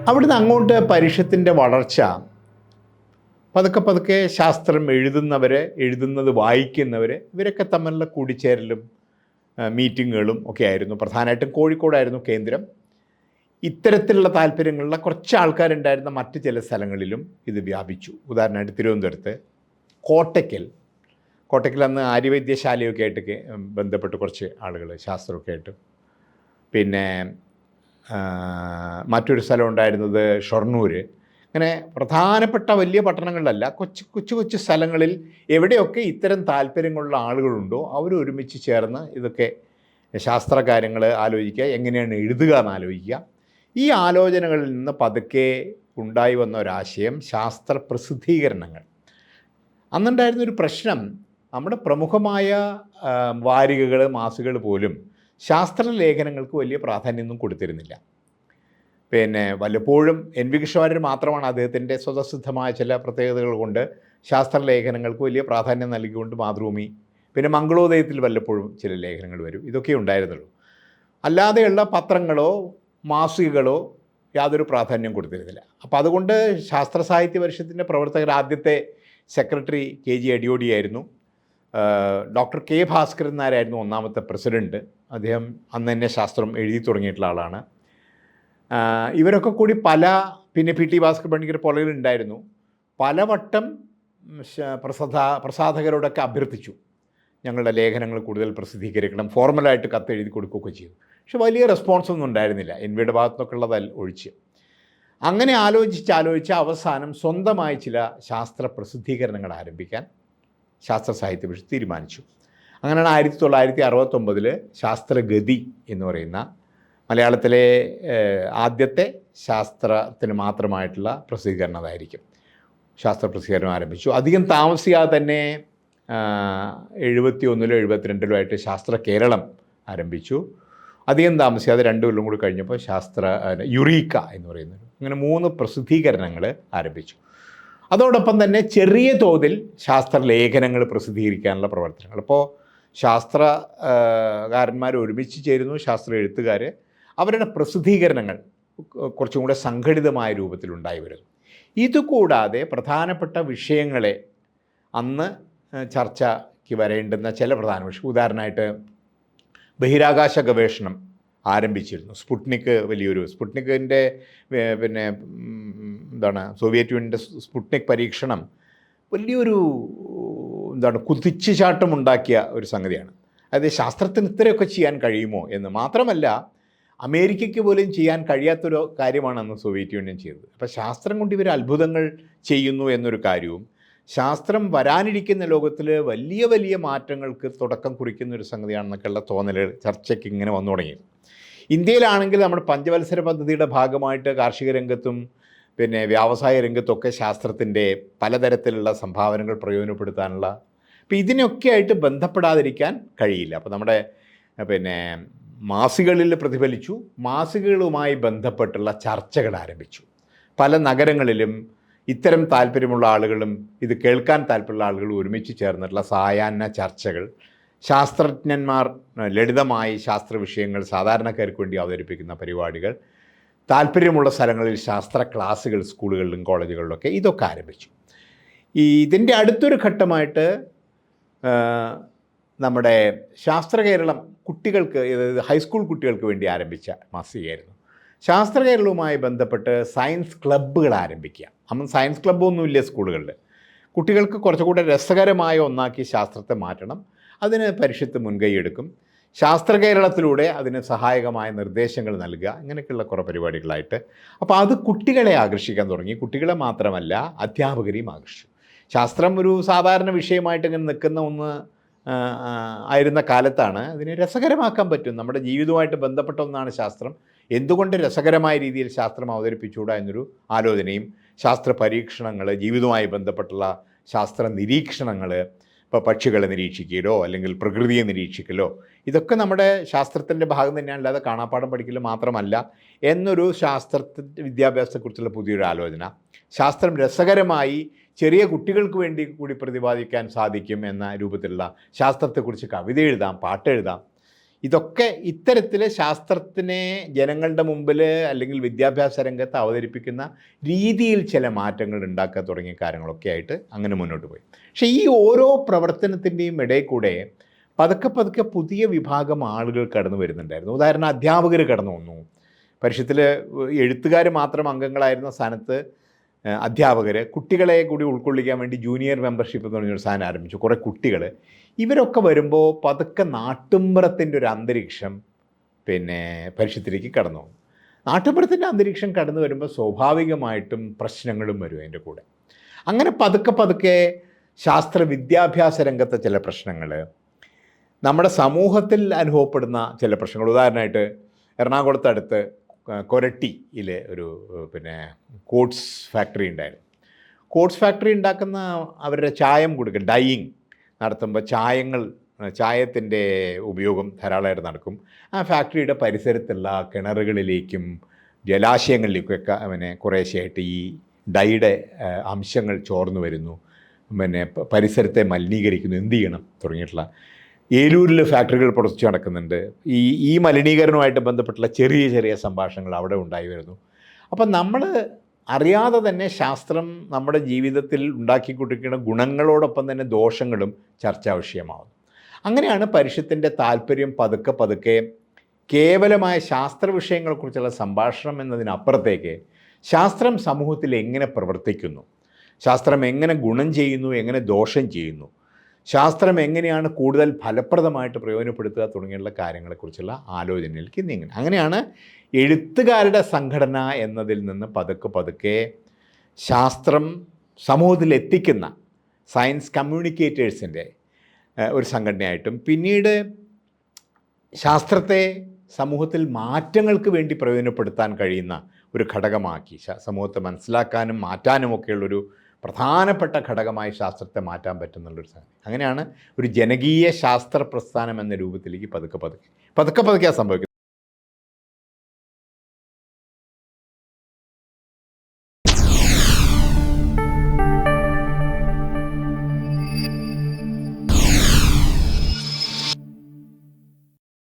അവിടുന്ന് അങ്ങോട്ട് പരിഷത്തിൻ്റെ വളർച്ച പതുക്കെ പതുക്കെ ശാസ്ത്രം എഴുതുന്നത് വായിക്കുന്നവർ ഇവരൊക്കെ തമ്മിലുള്ള കൂടിച്ചേരലും മീറ്റിങ്ങുകളും ഒക്കെ ആയിരുന്നു. പ്രധാനമായിട്ടും കോഴിക്കോടായിരുന്നു കേന്ദ്രം. ഇത്തരത്തിലുള്ള താല്പര്യങ്ങളുള്ള കുറച്ച് ആൾക്കാരുണ്ടായിരുന്ന മറ്റ് ചില സ്ഥലങ്ങളിലും ഇത് വ്യാപിച്ചു. ഉദാഹരണമായിട്ട് തിരുവനന്തപുരത്ത് കോട്ടയ്ക്കൽ അന്ന് ആര്യവൈദ്യശാലയൊക്കെ ആയിട്ട് ബന്ധപ്പെട്ട് കുറച്ച് ആളുകൾ ശാസ്ത്രമൊക്കെ ആയിട്ട്. പിന്നെ മറ്റൊരു സ്ഥലം ഉണ്ടായിരുന്നത് ഷൊർണൂർ. അങ്ങനെ പ്രധാനപ്പെട്ട വലിയ പട്ടണങ്ങളിലല്ല, കൊച്ചു സ്ഥലങ്ങളിൽ എവിടെയൊക്കെ ഇത്തരം താല്പര്യങ്ങളുള്ള ആളുകളുണ്ടോ അവർ ഒരുമിച്ച് ചേർന്ന് ഇതൊക്കെ ശാസ്ത്രകാര്യങ്ങൾ ആലോചിക്കുക, എങ്ങനെയാണ് എഴുതുക എന്ന് ആലോചിക്കുക. ഈ ആലോചനകളിൽ നിന്ന് പതുക്കെ ഉണ്ടായി വന്ന ഒരാശയം ശാസ്ത്ര പ്രസിദ്ധീകരണങ്ങൾ. അന്നുണ്ടായിരുന്നൊരു പ്രശ്നം, നമ്മുടെ പ്രമുഖമായ വാരികകൾ മാസികകൾ പോലും ശാസ്ത്രലേഖനങ്ങൾക്ക് വലിയ പ്രാധാന്യമൊന്നും കൊടുത്തിരുന്നില്ല. പിന്നെ വല്ലപ്പോഴും എൻ വി കൃഷ്ണവാര്യർ മാത്രമാണ് അദ്ദേഹത്തിൻ്റെ സ്വതസിദ്ധമായ ചില പ്രത്യേകതകൾ കൊണ്ട് ശാസ്ത്രലേഖനങ്ങൾക്ക് വലിയ പ്രാധാന്യം നൽകിക്കൊണ്ട് മാതൃഭൂമി, പിന്നെ മംഗളോദയത്തിൽ വല്ലപ്പോഴും ചില ലേഖനങ്ങൾ വരും, ഇതൊക്കെ ഉണ്ടായിരുന്നുള്ളൂ. അല്ലാതെയുള്ള പത്രങ്ങളോ മാസികകളോ യാതൊരു പ്രാധാന്യം കൊടുത്തിരുന്നില്ല. അപ്പോൾ അതുകൊണ്ട് ശാസ്ത്ര സാഹിത്യ പരിഷത്തിൻ്റെ പ്രവർത്തകർ ആദ്യത്തെ സെക്രട്ടറി KG അടിയോടിയായിരുന്നു. ഡോക്ടർ K ഭാസ്കരൻ നായരായിരുന്നു ഒന്നാമത്തെ പ്രസിഡൻറ്റ്. അദ്ദേഹം അന്ന് തന്നെ ശാസ്ത്രം എഴുതി തുടങ്ങിയിട്ടുള്ള ആളാണ്. ഇവരൊക്കെ കൂടി പിന്നെ PT ഭാസ്കർ പണിക്കർ പോലെയുണ്ടായിരുന്നു. പലവട്ടം പ്രസാധകരോടൊക്കെ അഭ്യർത്ഥിച്ചു, ഞങ്ങളുടെ ലേഖനങ്ങൾ കൂടുതൽ പ്രസിദ്ധീകരിക്കണം, ഫോർമലായിട്ട് കത്തെഴുതി കൊടുക്കുകയൊക്കെ ചെയ്തു. പക്ഷെ വലിയ റെസ്പോൺസൊന്നും ഉണ്ടായിരുന്നില്ല, NVയുടെ ഭാഗത്തുനിന്നൊക്കെ ഉള്ളതൽ ഒഴിച്ച്. അങ്ങനെ ആലോചിച്ച് അവസാനം സ്വന്തമായി ചില ശാസ്ത്ര പ്രസിദ്ധീകരണങ്ങൾ ആരംഭിക്കാൻ ശാസ്ത്ര സാഹിത്യ പരിഷത്ത് തീരുമാനിച്ചു. അങ്ങനെയാണ് 1969 ശാസ്ത്രഗതി എന്ന് പറയുന്ന മലയാളത്തിലെ ആദ്യത്തെ ശാസ്ത്രത്തിന് മാത്രമായിട്ടുള്ള പ്രസിദ്ധീകരണം അതായിരിക്കും. ശാസ്ത്ര പ്രസിദ്ധീകരണം ആരംഭിച്ചു. അധികം താമസിയാതെ തന്നെ 71-ലോ 72-ലോ ആയിട്ട് ശാസ്ത്ര കേരളം ആരംഭിച്ചു. അധികം താമസിയാതെ 2 കൊല്ലം കൂടി കഴിഞ്ഞപ്പോൾ യുറീക്ക എന്ന് പറയുന്നത്, അങ്ങനെ 3 പ്രസിദ്ധീകരണങ്ങൾ ആരംഭിച്ചു. അതോടൊപ്പം തന്നെ ചെറിയ തോതിൽ ശാസ്ത്രലേഖനങ്ങൾ പ്രസിദ്ധീകരിക്കാനുള്ള പ്രവർത്തനങ്ങൾ. ഇപ്പോൾ ശാസ്ത്രകാരന്മാർ ഒരുമിച്ച് ചേരുന്നു, ശാസ്ത്ര എഴുത്തുകാർ, അവരുടെ പ്രസിദ്ധീകരണങ്ങൾ കുറച്ചും കൂടെ സംഘടിതമായ രൂപത്തിലുണ്ടായി വരുന്നു. ഇതുകൂടാതെ പ്രധാനപ്പെട്ട വിഷയങ്ങളെ അന്ന് ചർച്ചയ്ക്ക് വരേണ്ടുന്ന ചില പ്രധാന വിഷയം, ഉദാഹരണമായിട്ട് ബഹിരാകാശ ഗവേഷണം ആരംഭിച്ചിരുന്നു. സ്പുട്നിക്കിൻ്റെ പിന്നെ സോവിയറ്റ് യൂണിയൻ്റെ സ്പുട്നിക് പരീക്ഷണം വലിയൊരു കുതിച്ചുചാട്ടമുണ്ടാക്കിയ ഒരു സംഗതിയാണ്. അതായത് ശാസ്ത്രത്തിന് ഇത്രയൊക്കെ ചെയ്യാൻ കഴിയുമോ എന്ന്. മാത്രമല്ല അമേരിക്കയ്ക്ക് പോലും ചെയ്യാൻ കഴിയാത്തൊരു കാര്യമാണ് അന്ന് സോവിയറ്റ് യൂണിയൻ ചെയ്തത്. അപ്പോൾ ശാസ്ത്രം കൊണ്ട് ഇവർ അത്ഭുതങ്ങൾ ചെയ്യുന്നു എന്നൊരു കാര്യവും, ശാസ്ത്രം വരാനിരിക്കുന്ന ലോകത്തിൽ വലിയ വലിയ മാറ്റങ്ങൾക്ക് തുടക്കം കുറിക്കുന്ന ഒരു സംഗതിയാണെന്നൊക്കെയുള്ള തോന്നലുകൾ ചർച്ചയ്ക്ക് ഇങ്ങനെ വന്നു തുടങ്ങി. ഇന്ത്യയിലാണെങ്കിൽ നമ്മുടെ പഞ്ചവത്സര പദ്ധതിയുടെ ഭാഗമായിട്ട് കാർഷിക രംഗത്തും പിന്നെ വ്യാവസായ രംഗത്തൊക്കെ ശാസ്ത്രത്തിൻ്റെ പലതരത്തിലുള്ള സംഭാവനകൾ പ്രയോജനപ്പെടുത്താനുള്ള, അപ്പോൾ ഇതിനൊക്കെ ആയിട്ട് ബന്ധപ്പെടാതിരിക്കാൻ കഴിയില്ല. അപ്പോൾ നമ്മുടെ പിന്നെ മാസികകളിൽ പ്രതിഫലിച്ചു. മാസികകളുമായി ബന്ധപ്പെട്ടുള്ള ചർച്ചകൾ ആരംഭിച്ചു. പല നഗരങ്ങളിലും ഇത്തരം താല്പര്യമുള്ള ആളുകളും ഇത് കേൾക്കാൻ താല്പര്യമുള്ള ആളുകളും ഒരുമിച്ച് ചേർന്നിട്ടുള്ള സായാഹ്ന ചർച്ചകൾ, ശാസ്ത്രജ്ഞന്മാർ ലളിതമായി ശാസ്ത്ര വിഷയങ്ങൾ സാധാരണക്കാർക്ക് വേണ്ടി അവതരിപ്പിക്കുന്ന പരിപാടികൾ, താല്പര്യമുള്ള സ്ഥലങ്ങളിൽ ശാസ്ത്ര ക്ലാസ്സുകൾ സ്കൂളുകളിലും കോളേജുകളിലൊക്കെ, ഇതൊക്കെ ആരംഭിച്ചു. ഇതിൻ്റെ അടുത്തൊരു ഘട്ടമായിട്ട് നമ്മുടെ ശാസ്ത്ര കേരളം കുട്ടികൾക്ക്, അതായത് ഹൈസ്കൂൾ കുട്ടികൾക്ക് വേണ്ടി ആരംഭിച്ച മാസികയായിരുന്നു. ശാസ്ത്ര കേരളവുമായി ബന്ധപ്പെട്ട് സയൻസ് ക്ലബ്ബുകൾ ആരംഭിക്കുക. അന്ന് സയൻസ് ക്ലബ്ബൊന്നുമില്ല സ്കൂളുകളിൽ. കുട്ടികൾക്ക് കുറച്ചുകൂടെ രസകരമായ ഒന്നാക്കി ശാസ്ത്രത്തെ മാറ്റണം, അതിന് പരിഷത്ത് മുൻകൈ എടുക്കും. ശാസ്ത്ര കേരളത്തിലൂടെ അതിന് സഹായകമായ നിർദ്ദേശങ്ങൾ നൽകുക, ഇങ്ങനെയൊക്കെയുള്ള കുറേ പരിപാടികളായിട്ട്. അപ്പോൾ അത് കുട്ടികളെ ആകർഷിക്കാൻ തുടങ്ങി. കുട്ടികളെ മാത്രമല്ല അധ്യാപകരെയും ആകർഷിച്ചു. ശാസ്ത്രം ഒരു സാധാരണ വിഷയമായിട്ട് ഇങ്ങനെ നിൽക്കുന്ന ഒന്ന് ആയിരുന്ന കാലത്താണ് അതിനെ രസകരമാക്കാൻ പറ്റും. നമ്മുടെ ജീവിതവുമായിട്ട് ബന്ധപ്പെട്ട ഒന്നാണ് ശാസ്ത്രം, എന്തുകൊണ്ട് രസകരമായ രീതിയിൽ ശാസ്ത്രം അവതരിപ്പിച്ചുകൂടാ എന്നൊരു ആലോചനയും, ശാസ്ത്ര പരീക്ഷണങ്ങൾ, ജീവിതവുമായി ബന്ധപ്പെട്ടുള്ള ശാസ്ത്ര നിരീക്ഷണങ്ങൾ, ഇപ്പോൾ പക്ഷികളെ നിരീക്ഷിക്കലോ അല്ലെങ്കിൽ പ്രകൃതിയെ നിരീക്ഷിക്കലോ, ഇതൊക്കെ നമ്മുടെ ശാസ്ത്രത്തിൻ്റെ ഭാഗം തന്നെയാണ്, അല്ലാതെ കാണാപ്പാഠം പഠിക്കൽ മാത്രമല്ല എന്നൊരു ശാസ്ത്രത്തിൻ്റെ വിദ്യാഭ്യാസത്തെക്കുറിച്ചുള്ള പുതിയൊരു ആലോചന. ശാസ്ത്രം രസകരമായി ചെറിയ കുട്ടികൾക്ക് വേണ്ടി കൂടി പ്രതിപാദിക്കാൻ സാധിക്കും എന്ന രൂപത്തിലുള്ള ശാസ്ത്രത്തെക്കുറിച്ച് കവിത എഴുതാം, പാട്ടെഴുതാം, ഇതൊക്കെ ഇത്തരത്തിൽ ശാസ്ത്രത്തിനെ ജനങ്ങളുടെ മുമ്പിൽ അല്ലെങ്കിൽ വിദ്യാഭ്യാസ രംഗത്ത് അവതരിപ്പിക്കുന്ന രീതിയിൽ ചില മാറ്റങ്ങൾ ഉണ്ടാക്കാൻ തുടങ്ങിയ കാര്യങ്ങളൊക്കെ ആയിട്ട് അങ്ങനെ മുന്നോട്ട് പോയി. പക്ഷേ ഈ ഓരോ പ്രവർത്തനത്തിൻ്റെയും ഇടയിൽ കൂടെ പതുക്കെ പതുക്കെ പുതിയ വിഭാഗം ആളുകൾ കടന്നു വരുന്നുണ്ടായിരുന്നു. ഉദാഹരണം, അധ്യാപകർ കടന്നു വന്നു. പരിഷത്തിൽ എഴുത്തുകാർ മാത്രം അംഗങ്ങളായിരുന്ന സ്ഥാനത്ത് അധ്യാപകർ, കുട്ടികളെ കൂടി ഉൾക്കൊള്ളിക്കാൻ വേണ്ടി ജൂനിയർ മെമ്പർഷിപ്പ് എന്ന് പറഞ്ഞൊരു സാധനം ആരംഭിച്ചു. കുറേ കുട്ടികൾ, ഇവരൊക്കെ വരുമ്പോൾ പതുക്കെ നാട്ടുമ്പുറത്തിൻ്റെ ഒരു അന്തരീക്ഷം പരിഷത്തിലേക്ക് കടന്നു വന്നു. നാട്ടുമ്പുറത്തിൻ്റെ അന്തരീക്ഷം കടന്നു വരുമ്പോൾ സ്വാഭാവികമായിട്ടും പ്രശ്നങ്ങളും വരും അതിൻ്റെ കൂടെ. അങ്ങനെ പതുക്കെ പതുക്കെ ശാസ്ത്ര വിദ്യാഭ്യാസ രംഗത്തെ ചില പ്രശ്നങ്ങൾ, നമ്മുടെ സമൂഹത്തിൽ അനുഭവപ്പെടുന്ന ചില പ്രശ്നങ്ങൾ, ഉദാഹരണമായിട്ട് എറണാകുളത്തടുത്ത് കൊരട്ടിയിൽ ഒരു കോട്സ് ഫാക്ടറി ഉണ്ടായിരുന്നു. കോട്സ് ഫാക്ടറി ഉണ്ടാക്കുന്ന അവരുടെ ചായം കൊടുക്കുക, ഡൈയിങ് നടത്തുമ്പോൾ ചായത്തിൻ്റെ ഉപയോഗം ധാരാളമായിട്ട് നടക്കും. ആ ഫാക്ടറിയുടെ പരിസരത്തുള്ള കിണറുകളിലേക്കും ജലാശയങ്ങളിലേക്കൊക്കെ കുറേശ്ശെയായിട്ട് ഈ ഡൈയുടെ അംശങ്ങൾ ചോർന്നു വരുന്നു, പരിസരത്തെ മലിനീകരിക്കുന്നു, എന്ത് ചെയ്യണം തുടങ്ങിയിട്ടുള്ള. ഏലൂരിൽ ഫാക്ടറികൾ പ്രവർത്തിച്ച് നടക്കുന്നുണ്ട്. ഈ മലിനീകരണവുമായിട്ട് ബന്ധപ്പെട്ടുള്ള ചെറിയ ചെറിയ സംഭാഷണങ്ങൾ അവിടെ ഉണ്ടായി വരുന്നു. അപ്പം നമ്മൾ അറിയാതെ തന്നെ ശാസ്ത്രം നമ്മുടെ ജീവിതത്തിൽ ഉണ്ടാക്കിക്കൊണ്ടിരിക്കുന്ന ഗുണങ്ങളോടൊപ്പം തന്നെ ദോഷങ്ങളും ചർച്ചാ വിഷയമാവുന്നു. അങ്ങനെയാണ് പരിഷത്തിൻ്റെ താല്പര്യം പതുക്കെ പതുക്കെ കേവലമായ ശാസ്ത്ര വിഷയങ്ങളെക്കുറിച്ചുള്ള സംഭാഷണം എന്നതിനപ്പുറത്തേക്ക് ശാസ്ത്രം സമൂഹത്തിൽ എങ്ങനെ പ്രവർത്തിക്കുന്നു, ശാസ്ത്രം എങ്ങനെ ഗുണം ചെയ്യുന്നു, എങ്ങനെ ദോഷം ചെയ്യുന്നു, ശാസ്ത്രം എങ്ങനെയാണ് കൂടുതൽ ഫലപ്രദമായിട്ട് പ്രയോജനപ്പെടുത്തുക തുടങ്ങിയുള്ള കാര്യങ്ങളെക്കുറിച്ചുള്ള ആലോചനയിലേക്ക് നീങ്ങുന്നത്. അങ്ങനെയാണ് എഴുത്തുകാരുടെ സംഘടന എന്നതിൽ നിന്ന് പതുക്കെ പതുക്കെ ശാസ്ത്രം സമൂഹത്തിൽ എത്തിക്കുന്ന സയൻസ് കമ്മ്യൂണിക്കേറ്റേഴ്സിൻ്റെ ഒരു സംഘടനയായിട്ടും, പിന്നീട് ശാസ്ത്രത്തെ സമൂഹത്തിൽ മാറ്റങ്ങൾക്ക് വേണ്ടി പ്രയോജനപ്പെടുത്താൻ കഴിയുന്ന ഒരു ഘടകമാക്കി, സമൂഹത്തെ മനസ്സിലാക്കാനും മാറ്റാനുമൊക്കെയുള്ളൊരു പ്രധാനപ്പെട്ട ഘടകമായി ശാസ്ത്രത്തെ മാറ്റാൻ പറ്റുന്നുള്ളൊരു സംഗതി. അങ്ങനെയാണ് ഒരു ജനകീയ ശാസ്ത്ര പ്രസ്ഥാനം എന്ന രൂപത്തിലേക്ക് പതുക്കെ പതുക്കെ സംഭവിക്കുന്നത്.